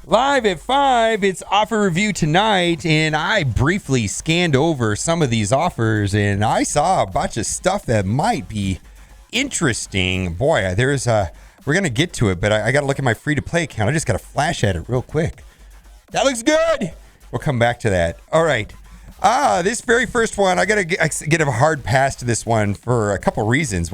Live at 5, it's offer review tonight, and I briefly scanned over some of these offers, and I saw a bunch of stuff that might be interesting. Boy, we're going to get to it, but I got to look at my free-to-play account. I just got to flash at it real quick. That looks good. We'll come back to that. All right. This very first one, I got to get a hard pass to this one for a couple reasons.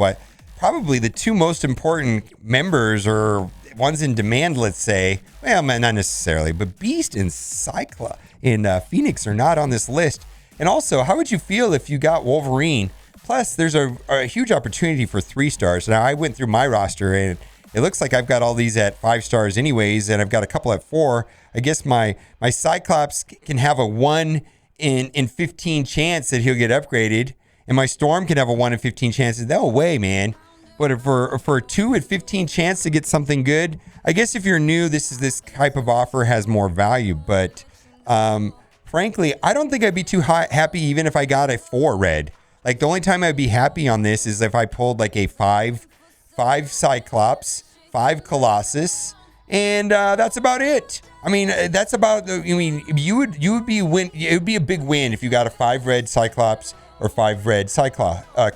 Probably the two most important members or ones in demand, let's say. Well, not necessarily, but Beast and Cyclops in Phoenix are not on this list. And also, how would you feel if you got Wolverine? Plus, there's a huge opportunity for 3 stars. Now, I went through my roster, and it looks like I've got all these at 5 stars anyways, and I've got a couple at 4. I guess my Cyclops can have a 1 in 15 chance that he'll get upgraded, and my Storm can have a 1 in 15 chances. No way, man. But for a 2 in 15 chance to get something good, I guess if you're new, this type of offer has more value. But frankly, I don't think I'd be too happy even if I got a 4 red. Like, the only time I'd be happy on this is if I pulled like a 5 Cyclops, 5 Colossus, and that's about it. I mean, that's about. I mean, you would be win. It would be a big win if you got a 5 red Cyclops or 5 red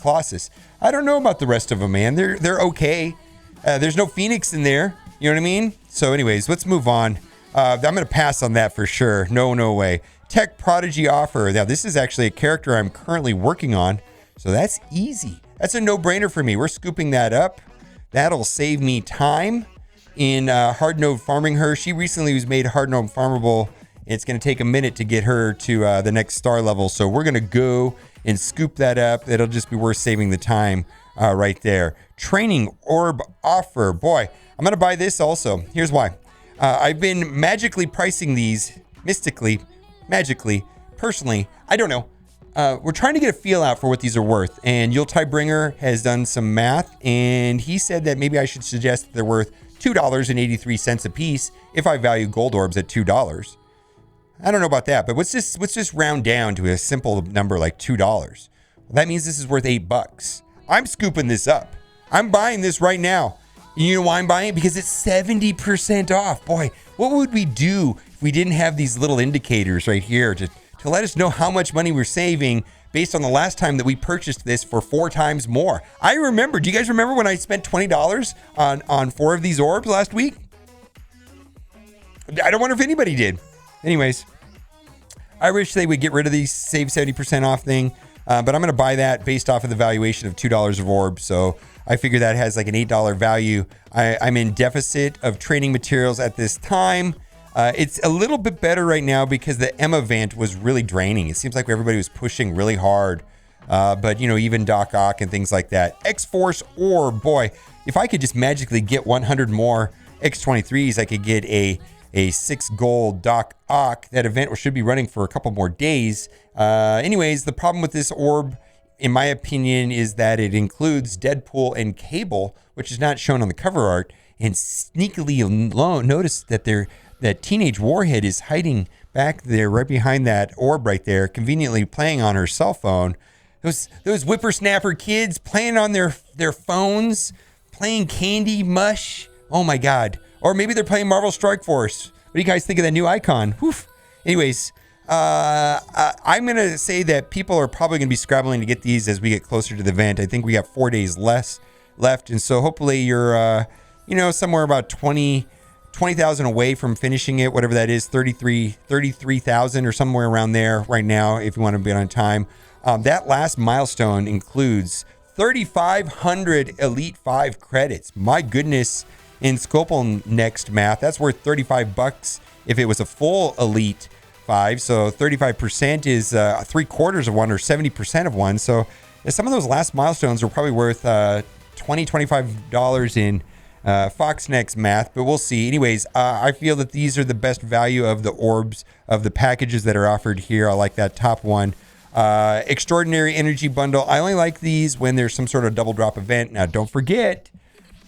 Colossus. I don't know about the rest of them, man. They're okay. There's no Phoenix in there. You know what I mean? So, anyways, let's move on. I'm gonna pass on that for sure. No way. Tech Prodigy offer. Now, this is actually a character I'm currently working on, so that's easy. That's a no-brainer for me. We're scooping that up. That'll save me time in hard node farming her. She recently was made hard node farmable. It's going to take a minute to get her to the next star level. So we're going to go and scoop that up. It'll just be worth saving the time right there. Training Orb offer. Boy, I'm going to buy this also. Here's why. I've been magically pricing these magically, personally. I don't know. We're trying to get a feel out for what these are worth. And Yuletide has done some math, and he said that maybe I should suggest that they're worth $2.83 a piece if I value gold orbs at $2. I don't know about that, but let's just round down to a simple number like $2. Well, that means this is worth $8. I'm scooping this up. I'm buying this right now. You know why I'm buying it? Because it's 70% off. Boy, what would we do if we didn't have these little indicators right here to let us know how much money we're saving based on the last time that we purchased this for 4 times more? I remember. Do you guys remember when I spent $20 on 4 of these orbs last week? I don't wonder if anybody did. Anyways, I wish they would get rid of these save 70% off thing, but I'm going to buy that based off of the valuation of $2 of orbs. So I figure that has like an $8 value. I'm in deficit of training materials at this time. It's a little bit better right now because the M event was really draining. It seems like everybody was pushing really hard. But, you know, even Doc Ock and things like that. X-Force Orb, boy, if I could just magically get 100 more X-23s, I could get a 6 gold Doc Ock. That event should be running for a couple more days. Anyways, the problem with this orb, in my opinion, is that it includes Deadpool and Cable, which is not shown on the cover art. And sneakily, you'll notice that that Teenage Warhead is hiding back there right behind that orb right there, conveniently playing on her cell phone. Those whippersnapper kids playing on their phones, playing Candy Mush. Oh my God. Or maybe they're playing Marvel Strike Force. What do you guys think of that new icon? Woof. Anyways, I'm going to say that people are probably going to be scrabbling to get these as we get closer to the event. I think we got 4 days left. And so hopefully you're, somewhere about 20,000 away from finishing it, whatever that is, 33,000 or somewhere around there right now, if you want to be on time. That last milestone includes 3,500 Elite 5 credits. My goodness, in Scopal next math, that's worth $35 if it was a full Elite 5. So 35% is 3/4 of one or 70% of one. So some of those last milestones are probably worth $25 in Fox Next math, but we'll see. Anyways, I feel that these are the best value of the orbs of the packages that are offered here. I like that top one. Extraordinary Energy Bundle. I only like these when there's some sort of double drop event. Now, don't forget,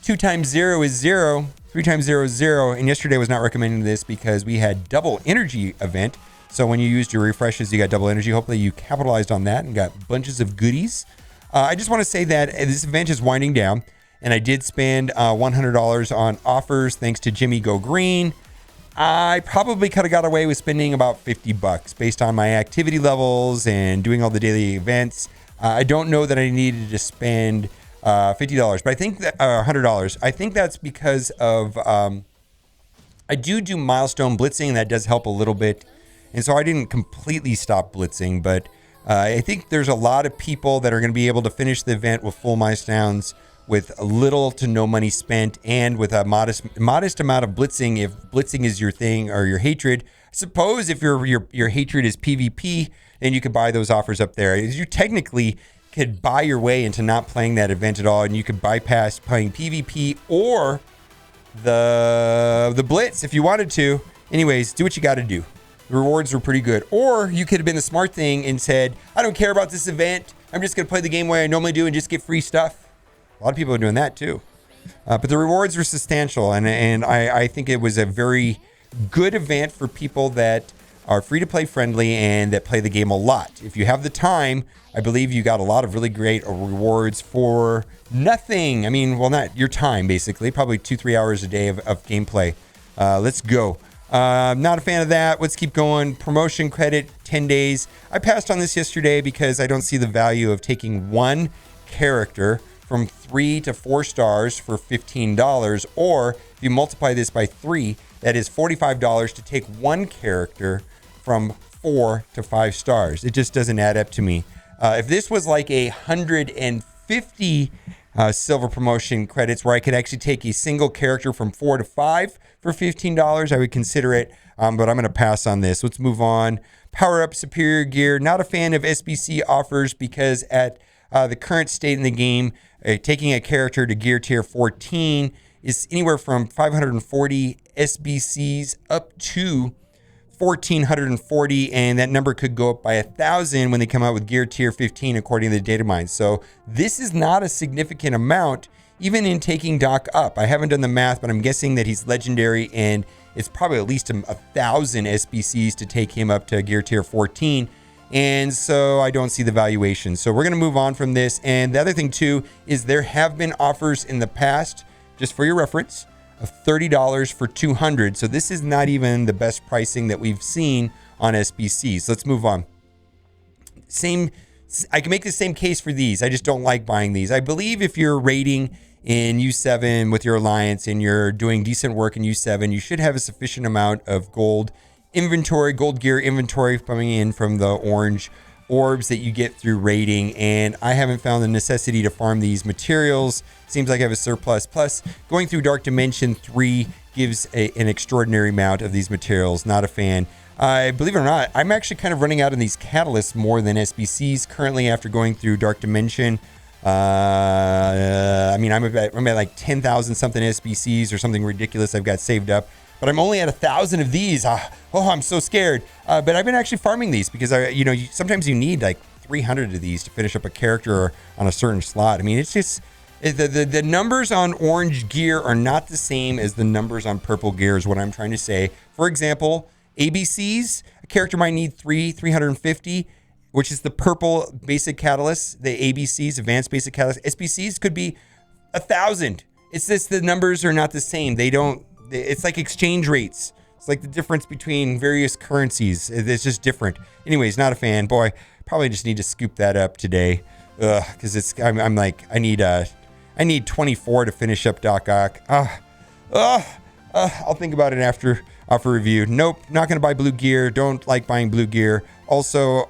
2 times 0 is 0. 3 times 0 is 0. And yesterday I was not recommending this because we had double energy event. So when you used your refreshes, you got double energy. Hopefully you capitalized on that and got bunches of goodies. I just want to say that this event is winding down. And I did spend $100 on offers thanks to Jimmy Go Green. I probably could have got away with spending about $50 based on my activity levels and doing all the daily events. I don't know that I needed to spend $50, but I think that $100. I think that's because of I do milestone blitzing, and that does help a little bit. And so I didn't completely stop blitzing, but I think there's a lot of people that are going to be able to finish the event with full milestones with little to no money spent and with a modest amount of blitzing. If blitzing is your thing or your hatred, I suppose if your hatred is PvP, then you could buy those offers up there. You technically could buy your way into not playing that event at all, and you could bypass playing PvP or the blitz if you wanted to. Anyways, do what you got to do. The rewards were pretty good. Or you could have been the smart thing and said, I don't care about this event. I'm just going to play the game the way I normally do and just get free stuff. A lot of people are doing that too. But the rewards were substantial, and I think it was a very good event for people that are free-to-play friendly and that play the game a lot. If you have the time, I believe you got a lot of really great rewards for nothing. I mean, well, not your time, basically. Probably 2-3 hours a day of gameplay. Let's go. Not a fan of that. Let's keep going. Promotion credit, 10 days. I passed on this yesterday because I don't see the value of taking one character from 3 to 4 stars for $15, or if you multiply this by 3, that is $45 to take one character from 4 to 5 stars. It just doesn't add up to me. If this was like 150 silver promotion credits where I could actually take a single character from 4 to 5 for $15, I would consider it, but I'm going to pass on this. Let's move on. Power up superior gear. Not a fan of SBC offers because at the current state in the game, taking a character to gear tier 14 is anywhere from 540 SBCs up to 1,440, and that number could go up by 1,000 when they come out with gear tier 15, according to the data mine. So this is not a significant amount, even in taking Doc up. I haven't done the math, but I'm guessing that he's legendary, and it's probably at least 1,000 SBCs to take him up to gear tier 14. And so I don't see the valuation. So we're going to move on from this. And the other thing too is there have been offers in the past, just for your reference, of $30 for 200. So this is not even the best pricing that we've seen on SBCs. Let's move on. I can make the same case for these. I just don't like buying these. I believe if you're raiding in U7 with your alliance and you're doing decent work in U7, you should have a sufficient amount of gold inventory, gold gear inventory coming in from the orange orbs that you get through raiding, and I haven't found the necessity to farm these materials. Seems like I have a surplus. Plus, going through Dark Dimension 3 gives an extraordinary amount of these materials. Not a fan. Believe it or not, I'm actually kind of running out of these catalysts more than SBCs currently after going through Dark Dimension. I mean, I'm at like 10,000 something SBCs or something ridiculous I've got saved up. But I'm only at 1,000 of these. I'm so scared. But I've been actually farming these because sometimes you need like 300 of these to finish up a character on a certain slot. I mean, it's just the numbers on orange gear are not the same as the numbers on purple gear is what I'm trying to say. For example, ABCs, a character might need 350, which is the purple basic catalyst. The ABCs, advanced basic catalyst. SBCs could be 1,000. It's just the numbers are not the same. It's like exchange rates. It's like the difference between various currencies. It's just different. Anyways, not a fan. Boy, probably just need to scoop that up today. Because I'm like, I need 24 to finish up Doc Ock. I'll think about it after review. Nope, not gonna buy blue gear. Don't like buying blue gear. Also,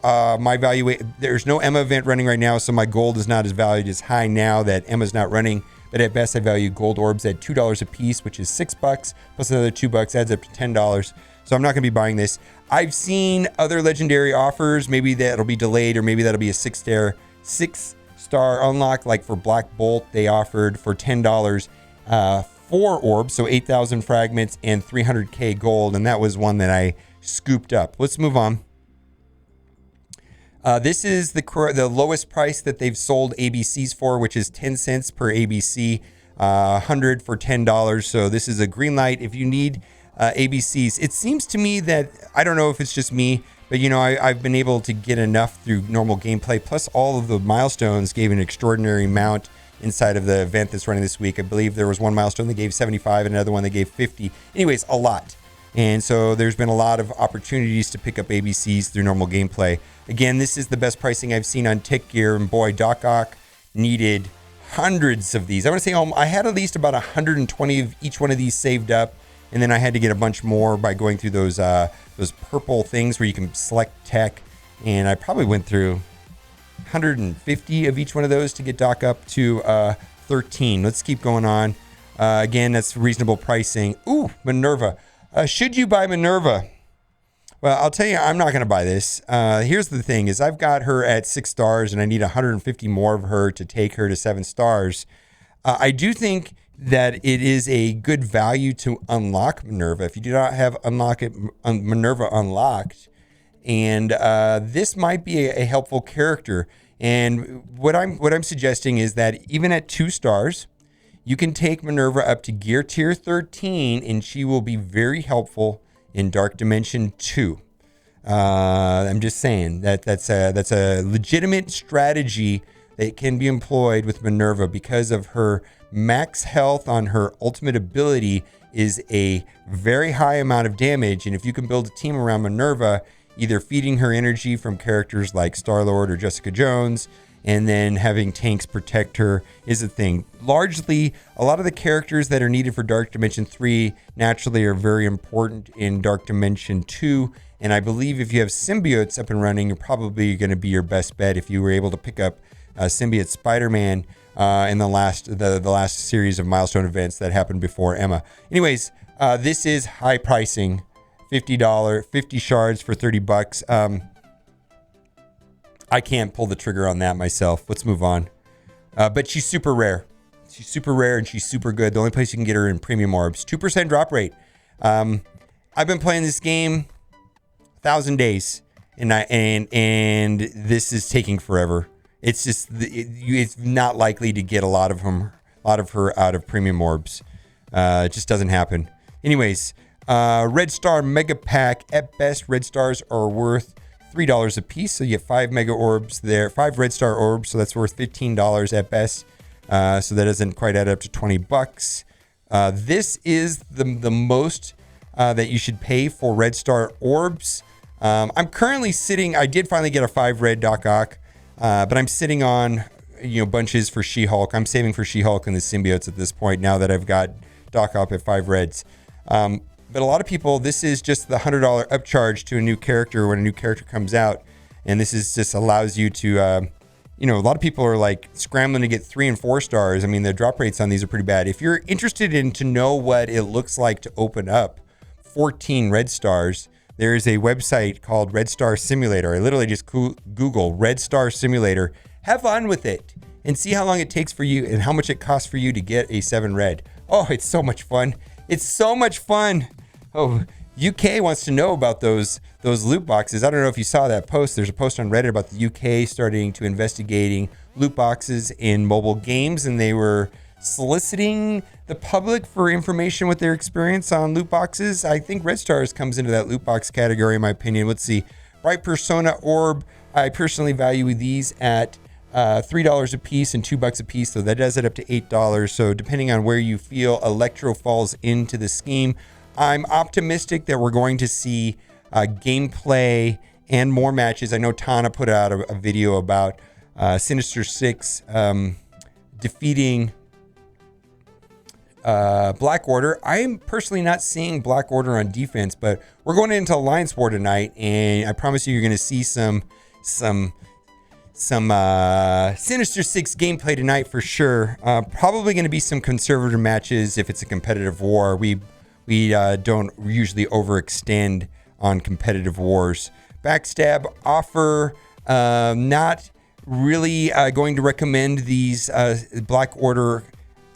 there's no Emma event running right now, so my gold is not as valued as high now that Emma's not running. But at best, I value gold orbs at $2 a piece, which is $6 plus another $2 adds up to $10. So I'm not going to be buying this. I've seen other legendary offers. Maybe that'll be delayed, or maybe that'll be a 6-star unlock. Like for Black Bolt, they offered for $10 4 orbs, so 8,000 fragments and 300k gold, and that was one that I scooped up. Let's move on. This is the lowest price that they've sold ABCs for, which is 10 cents per ABC, 100 for $10. So this is a green light if you need ABCs. It seems to me that, I don't know if it's just me, but I've been able to get enough through normal gameplay. Plus all of the milestones gave an extraordinary amount inside of the event that's running this week. I believe there was one milestone that gave 75 and another one that gave 50. Anyways, a lot. And so there's been a lot of opportunities to pick up ABCs through normal gameplay. Again, this is the best pricing I've seen on Tech Gear, and boy, Doc Ock needed hundreds of these. I want to say I had at least about 120 of each one of these saved up, and then I had to get a bunch more by going through those purple things where you can select tech, and I probably went through 150 of each one of those to get Doc up to 13. Let's keep going on. Again, that's reasonable pricing. Ooh, Minerva. Should you buy Minerva? Well, I'll tell you, I'm not going to buy this. Here's the thing is I've got her at 6 stars and I need 150 more of her to take her to 7 stars. I do think that it is a good value to unlock Minerva. If you do not have Minerva unlocked, and this might be a helpful character. And what I'm suggesting is that even at 2 stars, you can take Minerva up to gear tier 13, and she will be very helpful in Dark Dimension 2. I'm just saying that's a legitimate strategy that can be employed with Minerva because of her max health on her ultimate ability is a very high amount of damage. And if you can build a team around Minerva, either feeding her energy from characters like Star-Lord or Jessica Jones, and then having tanks protect her is a thing. Largely, a lot of the characters that are needed for Dark Dimension 3 naturally are very important in Dark Dimension 2. And I believe if you have symbiotes up and running, you're probably going to be your best bet if you were able to pick up symbiote Spider-Man in the last series of milestone events that happened before Emma. Anyways, this is high pricing, $50, 50 shards for $30. I can't pull the trigger on that myself. Let's move on. But she's super rare. She's super rare and she's super good. The only place you can get her in premium orbs. 2% drop rate. I've been playing this game 1,000 days, and this is taking forever. It's just it's not likely to get a lot of her out of premium orbs. It just doesn't happen. Anyways, Red Star Mega Pack. At best, Red Stars are worth $3 a piece, so you get 5 Mega Orbs there, 5 Red Star Orbs, so that's worth $15 at best. So that doesn't quite add up to $20. This is the most that you should pay for Red Star Orbs. I'm currently sitting. I did finally get a 5 red Doc Ock, but I'm sitting on bunches for She-Hulk. I'm saving for She-Hulk and the symbiotes at this point now that I've got Doc Ock at 5 reds. But a lot of people, this is just the $100 upcharge to a new character when a new character comes out. And this is just allows you to, a lot of people are like scrambling to get 3 and 4 stars. I mean, the drop rates on these are pretty bad. If you're interested in to know what it looks like to open up 14 red stars, there is a website called Red Star Simulator. I literally just Google Red Star Simulator. Have fun with it and see how long it takes for you and how much it costs for you to get a 7 red. Oh, it's so much fun. It's so much fun. Oh, UK wants to know about those loot boxes. I don't know if you saw that post. There's a post on Reddit about the UK starting to investigating loot boxes in mobile games, and they were soliciting the public for information with their experience on loot boxes. I think Red Stars comes into that loot box category, in my opinion. Let's see. Bright Persona Orb. I personally value these at $3 a piece and $2 a piece, so that does it up to $8. So depending on where you feel Electro falls into the scheme, I'm optimistic that we're going to see gameplay and more matches. I know Tana put out a video about Sinister Six defeating Black Order. I am personally not seeing Black Order on defense, but we're going into Alliance War tonight, and I promise you're going to see some Sinister Six gameplay tonight for sure. Probably going to be some conservative matches if it's a competitive war. We don't usually overextend on competitive wars. Backstab offer, not really going to recommend these Black Order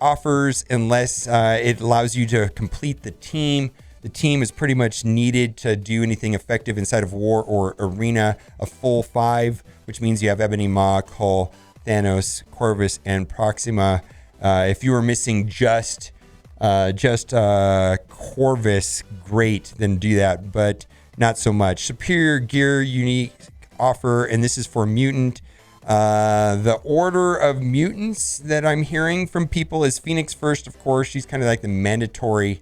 offers unless it allows you to complete the team. The team is pretty much needed to do anything effective inside of war or arena. A full 5, which means you have Ebony Maw, Cull, Thanos, Corvus, and Proxima. If you were missing just Corvus, great, then do that, but not so much. Superior gear unique offer, and this is for mutant. The order of mutants that I'm hearing from people is Phoenix first, of course. She's kind of like the mandatory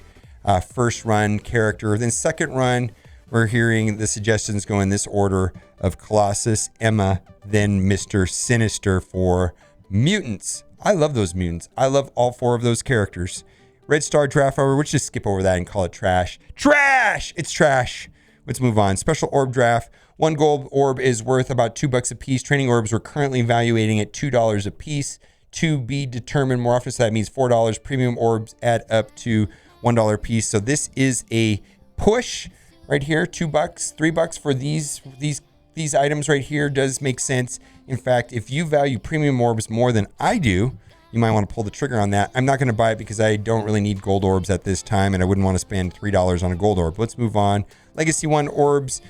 first run character. Then second run, we're hearing the suggestions go in this order of Colossus, Emma, then Mr. Sinister for mutants. I love those mutants. I love all 4 of those characters. Red Star Draft Hour, let's just skip over that and call it trash. Trash! It's trash. Let's move on. Special Orb Draft. 1 gold orb is worth about $2 a piece. Training orbs we're currently evaluating at $2 a piece. To be determined more often, so that means $4. Premium orbs add up to $1 a piece. So this is a push right here. $2, $3 for these items right here does make sense. In fact, if you value premium orbs more than I do, you might want to pull the trigger on that. I'm not going to buy it because I don't really need gold orbs at this time, and I wouldn't want to spend $3 on a gold orb. Let's move on. Legacy 1 orbs.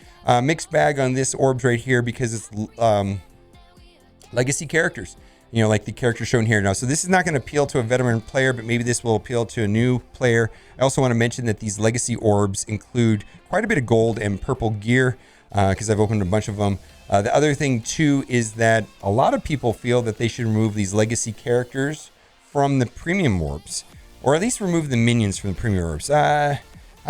Mixed bag on this orbs right here because it's legacy characters. You know, like the character shown here now. So this is not going to appeal to a veteran player, but maybe this will appeal to a new player. I also want to mention that these legacy orbs include quite a bit of gold and purple gear because I've opened a bunch of them. The other thing, too, is that a lot of people feel that they should remove these legacy characters from the premium orbs, or at least remove the minions from the premium orbs. I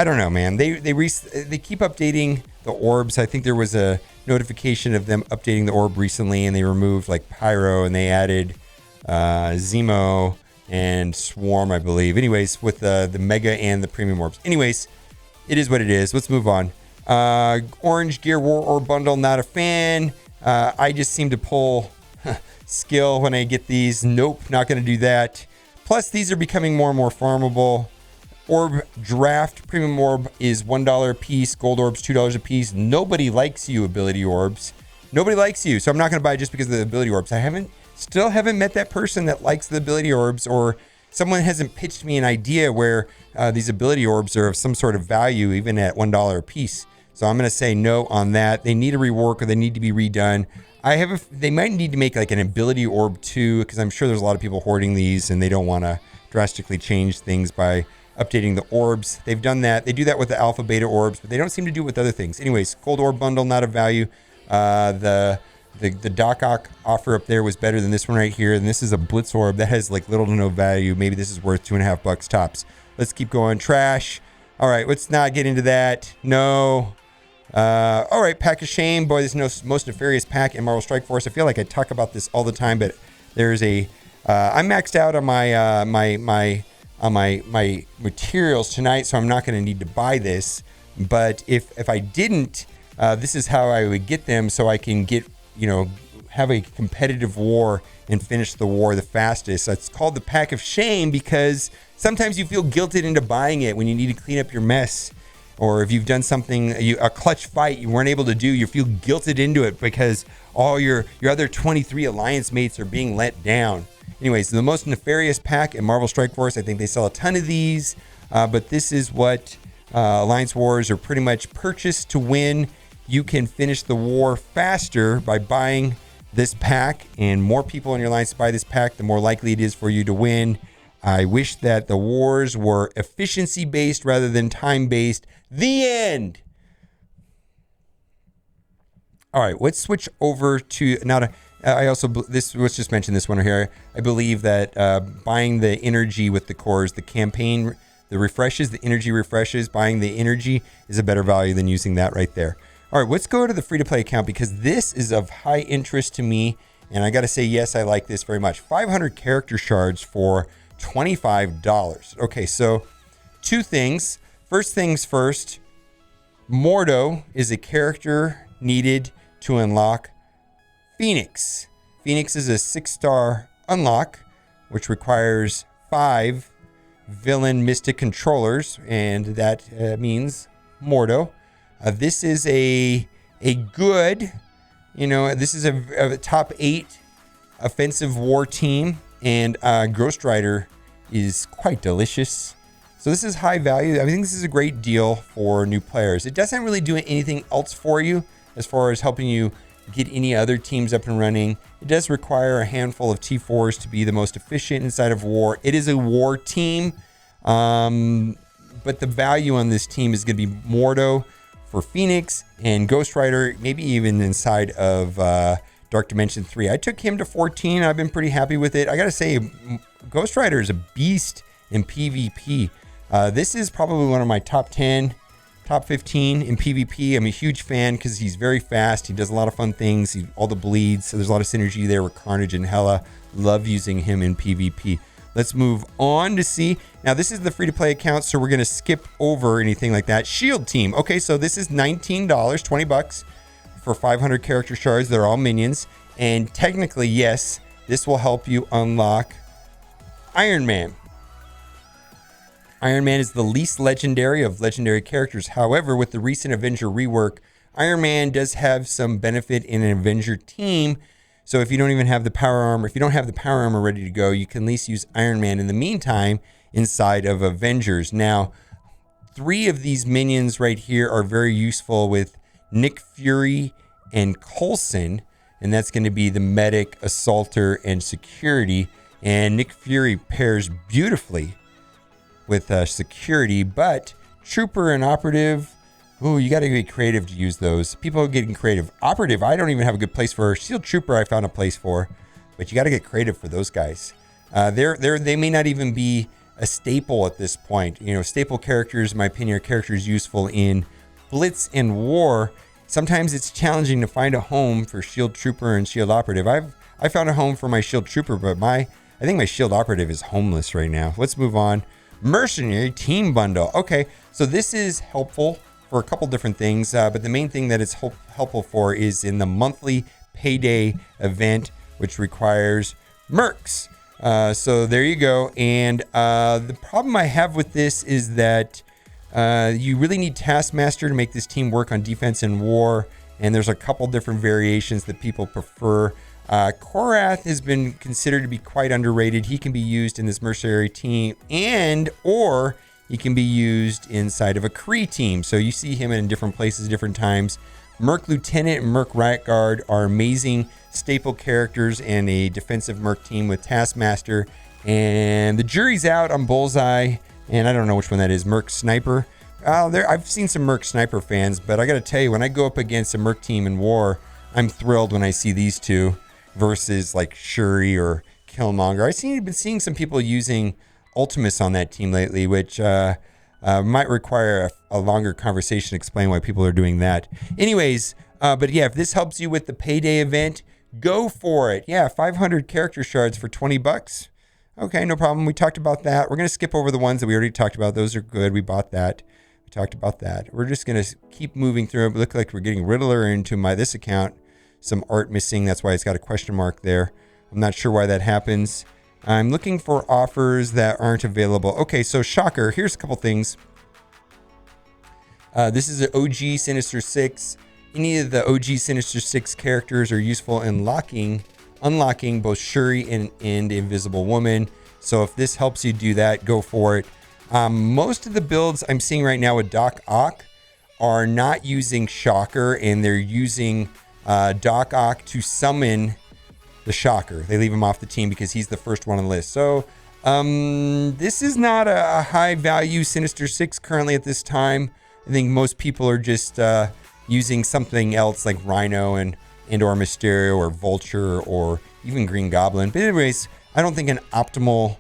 don't know, man. They keep updating the orbs. I think there was a notification of them updating the orb recently, and they removed like Pyro, and they added Zemo and Swarm, I believe. Anyways, with the Mega and the premium orbs. Anyways, it is what it is. Let's move on. Orange Gear War Orb Bundle, not a fan. I just seem to pull skill when I get these. Nope, not going to do that. Plus, these are becoming more and more farmable. Orb Draft Premium Orb is $1 a piece. Gold Orbs, $2 a piece. Nobody likes you, ability orbs. Nobody likes you, so I'm not going to buy it just because of the ability orbs. I still haven't met that person that likes the ability orbs, or someone hasn't pitched me an idea where these ability orbs are of some sort of value, even at $1 a piece. So I'm going to say no on that. They need a rework, or they need to be redone. They might need to make like an ability orb too, because I'm sure there's a lot of people hoarding these and they don't want to drastically change things by updating the orbs. They've done that. They do that with the alpha beta orbs, but they don't seem to do it with other things. Anyways, gold orb bundle, not of value. The Doc Ock offer up there was better than this one right here. And this is a blitz orb that has like little to no value. Maybe this is worth $2.50 tops. Let's keep going. Trash. All right, let's not get into that. No. All right, Pack of Shame. Boy, this is the most nefarious pack in Marvel Strike Force. I feel like I talk about this all the time, but there's I'm maxed out on my materials tonight, so I'm not going to need to buy this. But if I didn't, this is how I would get them, so I can have a competitive war and finish the war the fastest. It's called the Pack of Shame because sometimes you feel guilted into buying it when you need to clean up your mess. Or if you've done something, a clutch fight you weren't able to do, you feel guilted into it because all your other 23 alliance mates are being let down. Anyways, the most nefarious pack in Marvel Strike Force. I think they sell a ton of these, but this is what Alliance Wars are pretty much purchased to win. You can finish the war faster by buying this pack, and more people in your alliance buy this pack, the more likely it is for you to win. I wish that the wars were efficiency-based rather than time-based. The end. All right, let's switch over to let's just mention this one here. I believe that buying the energy with the cores, the campaign, the refreshes, the energy refreshes, buying the energy is a better value than using that right there. All right, let's go to the free-to-play account because this is of high interest to me, and I got to say, yes, I like this very much. 500 character shards for $25. Okay, so two things. First things first, Mordo is a character needed to unlock Phoenix. Phoenix is a 6-star unlock, which requires 5 villain mystic controllers, and that means Mordo. This is a good, this is a top 8 offensive war team, and Ghost Rider is quite delicious. So this is high value. I think this is a great deal for new players. It doesn't really do anything else for you as far as helping you get any other teams up and running. It does require a handful of T4s to be the most efficient inside of war. It is a war team, but the value on this team is going to be Mordo for Phoenix and Ghost Rider, maybe even inside of Dark Dimension 3. I took him to 14. I've been pretty happy with it. I got to say, Ghost Rider is a beast in PvP. This is probably one of my top 10, top 15 in PvP. I'm a huge fan because he's very fast. He does a lot of fun things. All the bleeds. So there's a lot of synergy there with Carnage and Hela. Love using him in PvP. Let's move on to see. Now, this is the free-to-play account, so we're going to skip over anything like that. Shield Team. Okay, so this is $19, 20 bucks for 500 character shards. They're all minions. And technically, yes, this will help you unlock Iron Man. Iron Man is the least legendary of legendary characters. However, with the recent Avenger rework, Iron Man does have some benefit in an Avenger team. So if you don't even have the power armor, if you don't have the power armor ready to go, you can at least use Iron Man in the meantime inside of Avengers. Now, 3 of these minions right here are very useful with Nick Fury and Coulson, and that's going to be the medic, assaulter, and security. And Nick Fury pairs beautifully with security, but trooper and operative, ooh, you got to be creative to use those. People are getting creative. Operative, I don't even have a good place for. Shield trooper, I found a place for, but you got to get creative for those guys. They may not even be a staple at this point. You know, staple characters, in my opinion, are characters useful in Blitz and War. Sometimes it's challenging to find a home for Shield Trooper and Shield Operative. I found a home for my Shield Trooper, but I think my Shield Operative is homeless right now. Let's move on. Mercenary Team Bundle. Okay, so this is helpful for a couple different things, but the main thing that it's helpful for is in the monthly payday event, which requires mercs. So there you go. And the problem I have with this is that you really need Taskmaster to make this team work on defense and war. And there's a couple different variations that people prefer. Korath has been considered to be quite underrated. He can be used in this mercenary team or he can be used inside of a Kree team. So you see him in different places, different times. Merc Lieutenant and Merc Riot Guard are amazing staple characters in a defensive Merc team with Taskmaster. And the jury's out on Bullseye, and I don't know which one that is, Merc Sniper. I've seen some Merc Sniper fans, but I got to tell you, when I go up against a Merc team in war, I'm thrilled when I see these two versus like Shuri or Killmonger. I've been seeing some people using Ultimus on that team lately, which might require a longer conversation to explain why people are doing that. Anyways, but yeah, if this helps you with the payday event, go for it. Yeah, 500 character shards for 20 bucks. Okay, no problem. We talked about that. We're going to skip over the ones that we already talked about. Those are good. We bought that. We talked about that. We're just going to keep moving through it. Look like we're getting Riddler into this account. Some art missing. That's why it's got a question mark there. I'm not sure why that happens. I'm looking for offers that aren't available. Okay, so shocker. Here's a couple things. This is an OG Sinister 6. Any of the OG Sinister 6 characters are useful in unlocking both Shuri and Invisible Woman. So if this helps you do that, go for it. Most of the builds I'm seeing right now with Doc Ock are not using Shocker, and they're using Doc Ock to summon the Shocker. They leave him off the team because he's the first one on the list. So this is not a high value Sinister 6 currently at this time. I think most people are just using something else like Rhino and or Mysterio or Vulture or even Green Goblin. But anyways, I don't think an optimal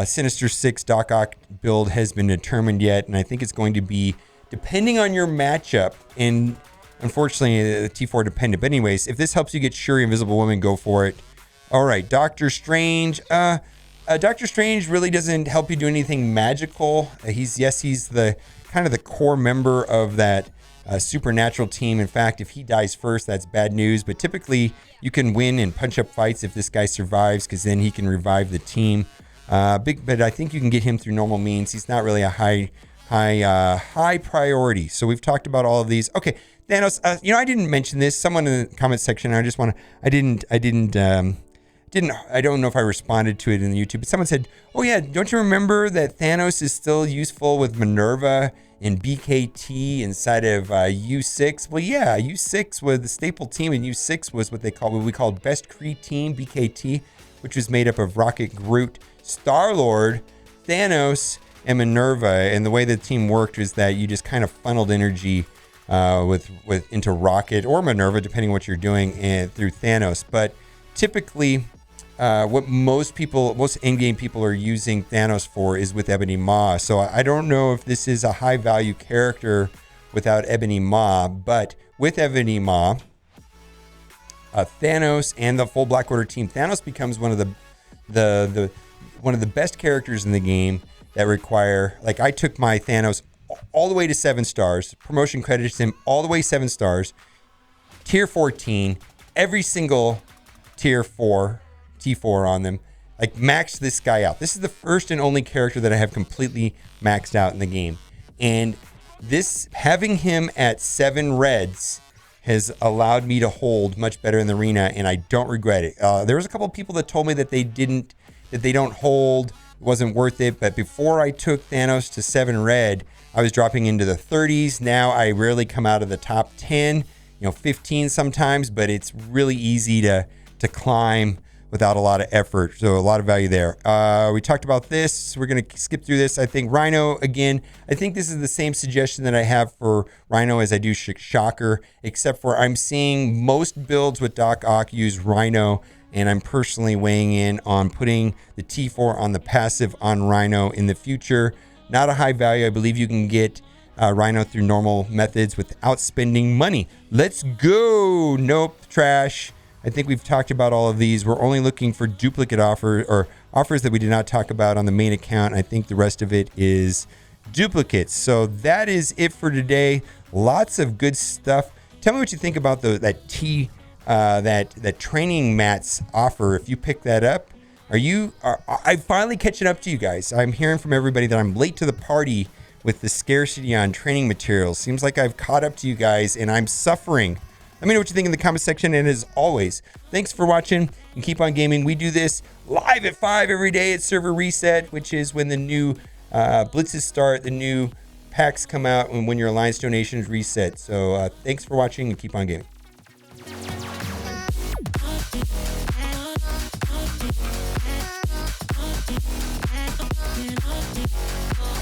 Sinister 6 Doc Ock build has been determined yet. And I think it's going to be depending on your matchup, and unfortunately T4 dependent. But anyways, if this helps you get Shuri Invisible Woman, go for it. All right, Doctor Strange. Doctor Strange really doesn't help you do anything magical. He's the kind of the core member of that supernatural team. In fact, if he dies first, that's bad news. But typically, you can win and punch up fights if this guy survives, because then he can revive the team. But I think you can get him through normal means. He's not really a high priority. So we've talked about all of these. Okay, Thanos. I didn't mention this. Someone in the comment section. I don't know if I responded to it in YouTube, but someone said, "Oh yeah, don't you remember that Thanos is still useful with Minerva and BKT inside of U6?" Well, yeah, U6 was the staple team, and U6 was what we called Best Kree Team, BKT, which was made up of Rocket, Groot, Star-Lord, Thanos, and Minerva. And the way the team worked was that you just kind of funneled energy into Rocket or Minerva, depending on what you're doing, and through Thanos. But typically, what most in-game people are using Thanos for is with Ebony Maw. So I don't know if this is a high value character without Ebony Maw, but with Ebony Maw, Thanos and the full Black Order team, Thanos becomes one of the best characters in the game that require, like, I took my Thanos all the way to 7 stars, promotion credits him all the way 7 stars, tier 14, every single tier 4 T4 on them, like maxed this guy out. This is the first and only character that I have completely maxed out in the game. And this, having him at 7 reds has allowed me to hold much better in the arena, and I don't regret it. There was a couple of people that told me that they don't hold, it wasn't worth it. But before I took Thanos to 7 red, I was dropping into the 30s. Now I rarely come out of the top 10, 15 sometimes, but it's really easy to climb without a lot of effort. So a lot of value there. We talked about this. We're going to skip through this. I think Rhino, again, I think this is the same suggestion that I have for Rhino as I do Shocker, except for I'm seeing most builds with Doc Ock use Rhino, and I'm personally weighing in on putting the T4 on the passive on Rhino in the future. Not a high value. I believe you can get Rhino through normal methods without spending money. Let's go. Nope. Trash. I think we've talked about all of these. We're only looking for duplicate offers or offers that we did not talk about on the main account. I think the rest of it is duplicates. So that is it for today. Lots of good stuff. Tell me what you think about that training mats offer. If you pick that up, I'm finally catching up to you guys. I'm hearing from everybody that I'm late to the party with the scarcity on training materials. Seems like I've caught up to you guys and I'm suffering. Let me know what you think in the comment section. And as always, thanks for watching and keep on gaming. We do this live at 5 every day at server reset, which is when the new blitzes start, the new packs come out, and when your alliance donations reset. So thanks for watching and keep on gaming.